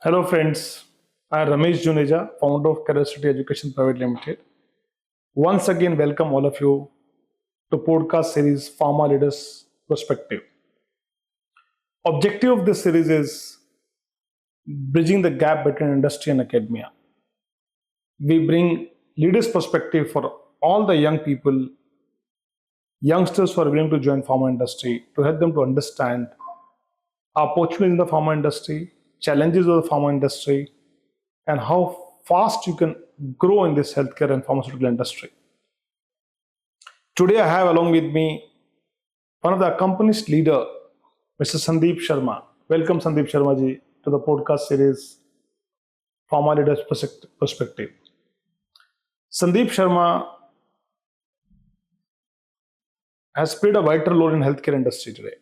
Hello friends, I am Ramesh Juneja, founder of Kareersity Education Private Limited. Once again, welcome all of you to podcast series Pharma Leaders Perspective. Objective of this series is bridging the gap between industry and academia. We bring leaders' perspective for all the young people, youngsters who are willing to join pharma industry to help them to understand opportunities in the pharma industry, challenges of the pharma industry, and how fast you can grow in this healthcare and pharmaceutical industry. Today, I have along with me one of the accomplished leader, Mr. Sandeep Sharma. Welcome, Sandeep Sharma ji, to the podcast series Pharma Leaders Perspective. Sandeep Sharma has played a vital role in healthcare industry today.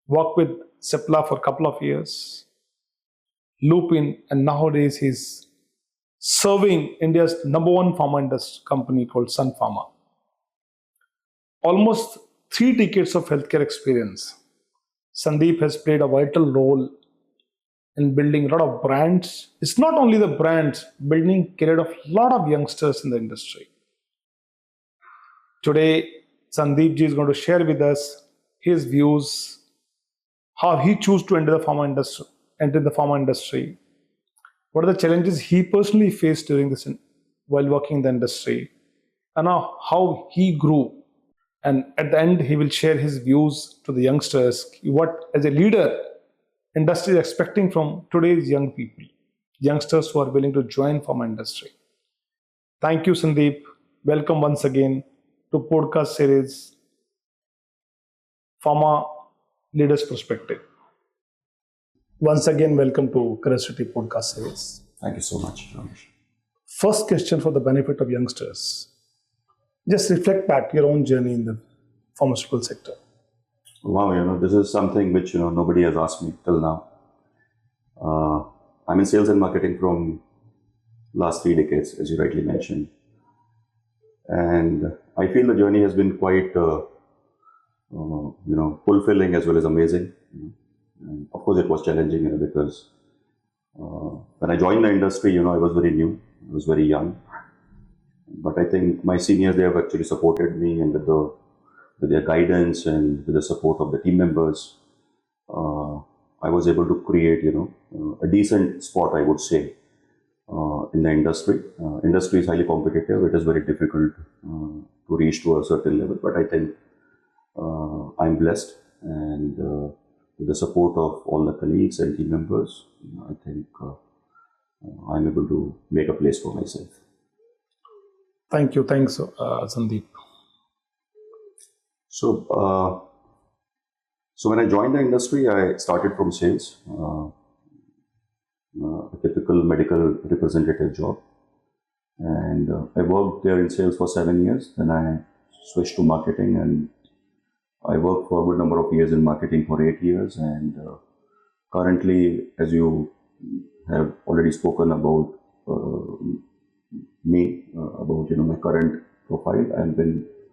Worked with Cipla for a couple of years, Lupin, and nowadays he's serving India's number one pharma industry company called Sun Pharma. Almost 3 decades of healthcare experience. Sandeep has played a vital role in building a lot of brands. It's not only the brands, building career of a lot of youngsters in the industry. Today, Sandeep ji is going to share with us his views, how he chose to enter the pharma industry, what are the challenges he personally faced during this while working in the industry, and how he grew. And at the end, he will share his views to the youngsters, what as a leader, industry is expecting from today's young people, youngsters who are willing to join pharma industry. Thank you, Sandeep. Welcome once again to podcast series Pharma Leaders Perspective. Once again, welcome to Kareersity podcast series. Thank you so much, Ramesh. First question for the benefit of youngsters. Just reflect back your own journey in the pharmaceutical sector. Wow, this is something which, nobody has asked me till now. I'm in sales and marketing from last 3 decades, as you rightly mentioned. And I feel the journey has been quite, fulfilling as well as amazing. And of course, it was challenging because when I joined the industry, I was very new, I was very young. But I think my seniors, they have actually supported me, and with their guidance and with the support of the team members, I was able to create, a decent spot, I would say, in the industry. Industry is highly competitive. It is very difficult to reach to a certain level. But I think I'm blessed, and with the support of all the colleagues and team members, I think I'm able to make a place for myself. Thank you. Thanks, Sandeep. So when I joined the industry, I started from sales, a typical medical representative job. And I worked there in sales for 7 years. Then I switched to marketing, and I worked for a good number of years in marketing for 8 years. And currently, as you have already spoken about me, about my current profile,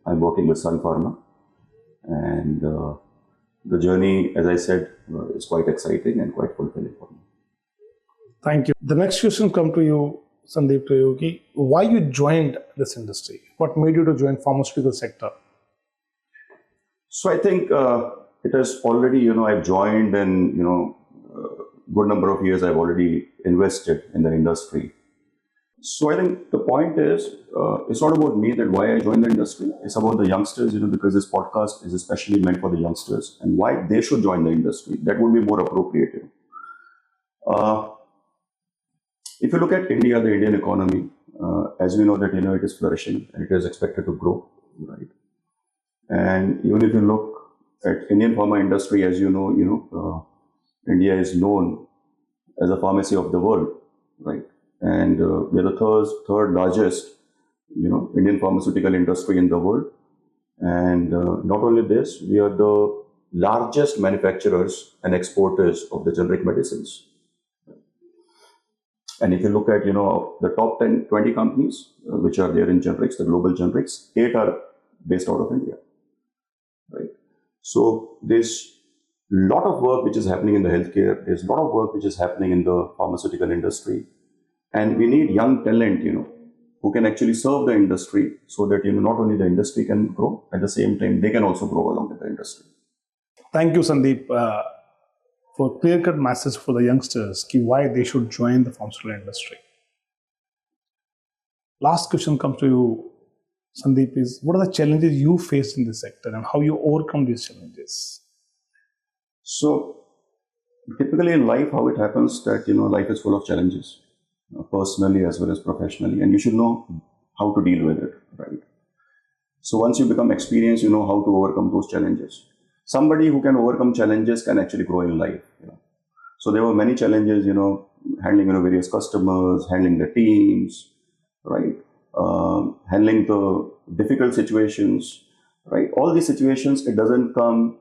I'm working with Sun Pharma, and the journey, as I said, is quite exciting and quite fulfilling for me. Thank you. The next question come to you, Sandeep, to you. Why you joined this industry? What made you to join pharmaceutical sector? So I think it has already, I've joined, and good number of years I've already invested in the industry. So I think the point is, it's not about me that why I joined the industry. It's about the youngsters, because this podcast is especially meant for the youngsters and why they should join the industry. That would be more appropriate. If you look at India, the Indian economy, as we know that, it is flourishing and it is expected to grow, right? And even if you look at Indian pharma industry, as you know, India is known as a pharmacy of the world, right? And we are the third largest, Indian pharmaceutical industry in the world. And not only this, we are the largest manufacturers and exporters of the generic medicines. And if you look at, the top 10, 20 companies which are there in generics, the global generics, 8 are based out of India, right? So this lot of work which is happening in the healthcare. There's a lot of work which is happening in the pharmaceutical industry. And we need young talent, who can actually serve the industry so that, not only the industry can grow, at the same time, they can also grow along with the industry. Thank you, Sandeep, for clear-cut message for the youngsters why they should join the pharmaceutical industry. Last question comes to you, Sandeep, is what are the challenges you faced in this sector and how you overcome these challenges? So typically in life, how it happens that, life is full of challenges, personally as well as professionally, and you should know how to deal with it, right? So once you become experienced, you know how to overcome those challenges. Somebody who can overcome challenges can actually grow in life. So there were many challenges, handling various customers, handling the teams, right? Handling the difficult situations, right? All these situations, it doesn't come,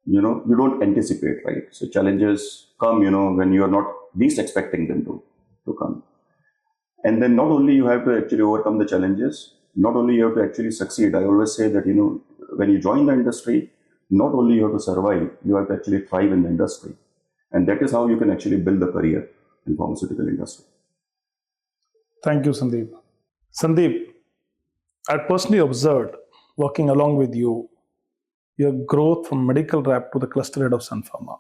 you don't anticipate, right? So challenges come, when you are not least expecting them to come. And then not only you have to actually overcome the challenges, not only you have to actually succeed. I always say that, when you join the industry, not only you have to survive, you have to actually thrive in the industry. And that is how you can actually build a career in pharmaceutical industry. Thank you, Sandeep. Sandeep, I personally observed, working along with you, your growth from medical rep to the cluster head of Sun Pharma.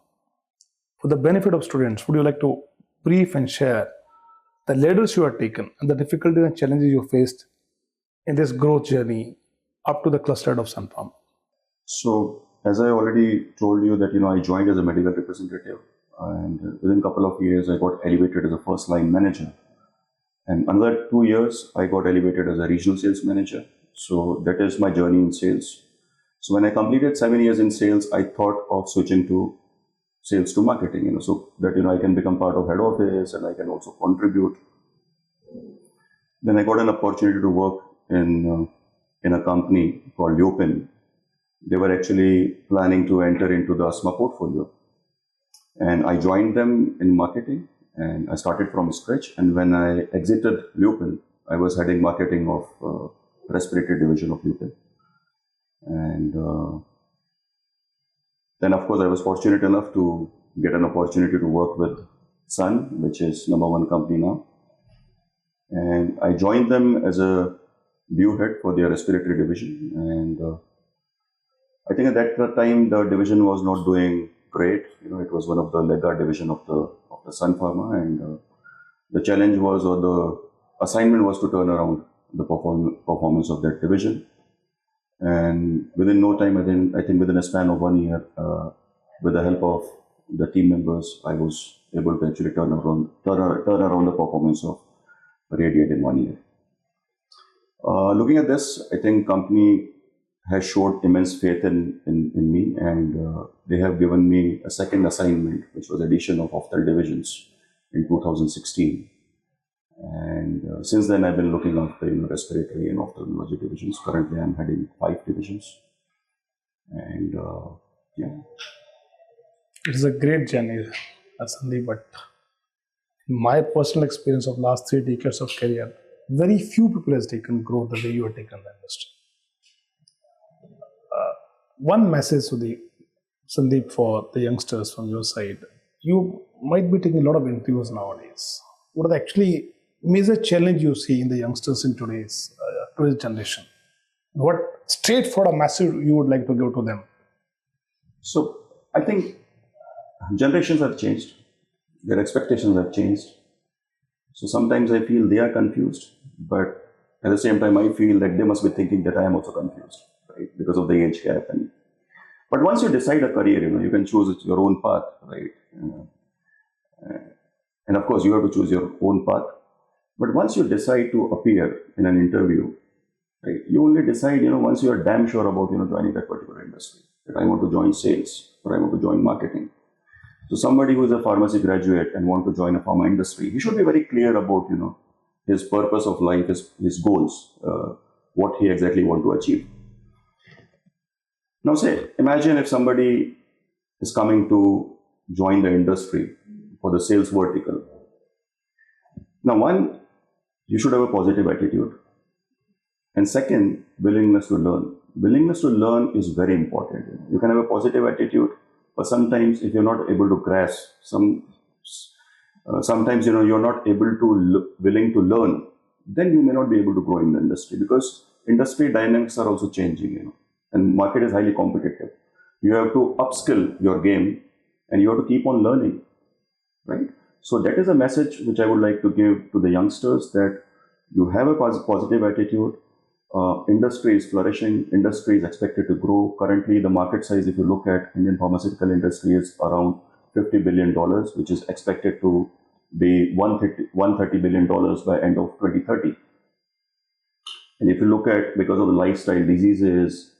For the benefit of students, would you like to brief and share the ladders you have taken and the difficulties and challenges you faced in this growth journey up to the cluster head of Sun Pharma? So, as I already told you that, I joined as a medical representative, and within a couple of years, I got elevated as a first line manager. And another 2 years, I got elevated as a regional sales manager. So that is my journey in sales. So when I completed 7 years in sales, I thought of switching to sales to marketing, so that, I can become part of head office and I can also contribute. Then I got an opportunity to work in a company called Leopin. They were actually planning to enter into the asthma portfolio. And I joined them in marketing and I started from scratch. And when I exited Leopin, I was heading marketing of respiratory division of Leopin. And then, of course, I was fortunate enough to get an opportunity to work with Sun, which is #1 company now. And I joined them as a BU head for their respiratory division. And I think at that time, the division was not doing great. It was one of the laggard division of the Sun Pharma. And the challenge was, or the assignment was to turn around the performance of that division. And within no time, I think within a span of 1 year, with the help of the team members, I was able to actually turn around the performance of Radiant in 1 year. Looking at this, I think company has showed immense faith in me, and they have given me a second assignment, which was addition of ophthalmic divisions in 2016. And since then, I've been looking after respiratory and ophthalmology divisions. Currently, I'm heading 5 divisions. And yeah. It is a great journey, Sandeep, but in my personal experience of last 3 decades of career, very few people has taken growth the way you have taken the industry. One message to the Sandeep for the youngsters from your side. You might be taking a lot of interviews nowadays. What are the actually major challenge you see in the youngsters in today's generation? What straightforward message you would like to give to them? So I think generations have changed. Their expectations have changed. So sometimes I feel they are confused, but at the same time I feel that they must be thinking that I am also confused, right? Because of the age gap. But once you decide a career, you can choose your own path, right? And of course you have to choose your own path. But once you decide to appear in an interview, right, you only decide, once you are damn sure about, joining that particular industry, that I want to join sales or I want to join marketing. So somebody who is a pharmacy graduate and want to join a pharma industry, he should be very clear about, his purpose of life, his goals, what he exactly want to achieve. Now imagine if somebody is coming to join the industry for the sales vertical. Now, one, you should have a positive attitude. And second, willingness to learn. Willingness to learn is very important. You can have a positive attitude, or sometimes if you're not able to grasp sometimes you're not able to willing to learn, then you may not be able to grow in the industry, because industry dynamics are also changing, and market is highly competitive. You have to upskill your game, and you have to keep on learning, right? So that is a message which I would like to give to the youngsters, that you have a positive attitude. Industry is flourishing. Industry is expected to grow. Currently, the market size, if you look at Indian pharmaceutical industry, is around $50 billion, which is expected to be $130 billion by end of 2030. And if you look at, because of the lifestyle diseases,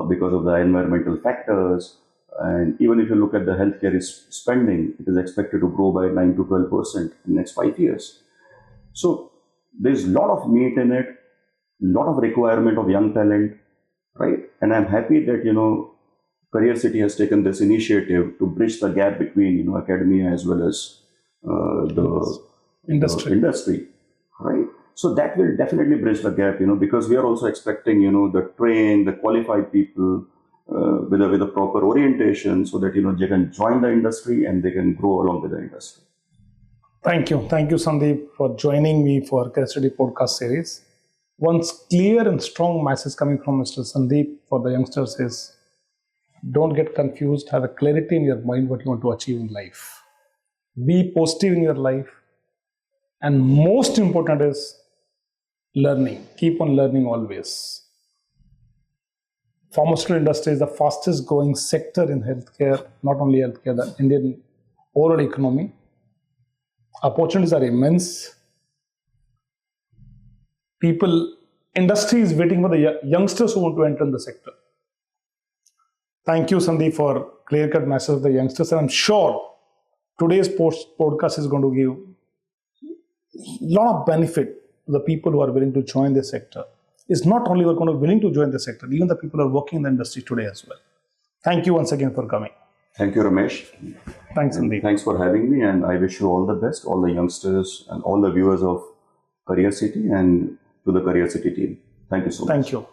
because of the environmental factors, and even if you look at the healthcare spending, it is expected to grow by 9 to 12% in the next 5 years. So there's a lot of meat in it, a lot of requirement of young talent, right? And I'm happy that, Careersity has taken this initiative to bridge the gap between, academia as well as the industry, right? So that will definitely bridge the gap, because we are also expecting, the qualified people with a proper orientation, so that, they can join the industry and they can grow along with the industry. Thank you, Sandeep, for joining me for Kareersity podcast series. One clear and strong message coming from Mr. Sandeep for the youngsters is, don't get confused, have a clarity in your mind what you want to achieve in life. Be positive in your life. And most important is learning. Keep on learning always. Pharmaceutical industry is the fastest growing sector in healthcare, not only healthcare, the Indian overall economy. Opportunities are immense. Industry is waiting for the youngsters who want to enter the sector. Thank you, Sandeep, for clear-cut message of the youngsters. And I'm sure today's podcast is going to give a lot of benefit to the people who are willing to join the sector. It's not only who are going to be willing to join the sector, even the people who are working in the industry today as well. Thank you once again for coming. Thank you, Ramesh. Thanks, Sandeep. Thanks for having me, and I wish you all the best, all the youngsters and all the viewers of Careersity, and to the Careersity team. Thank you so much. Thank you.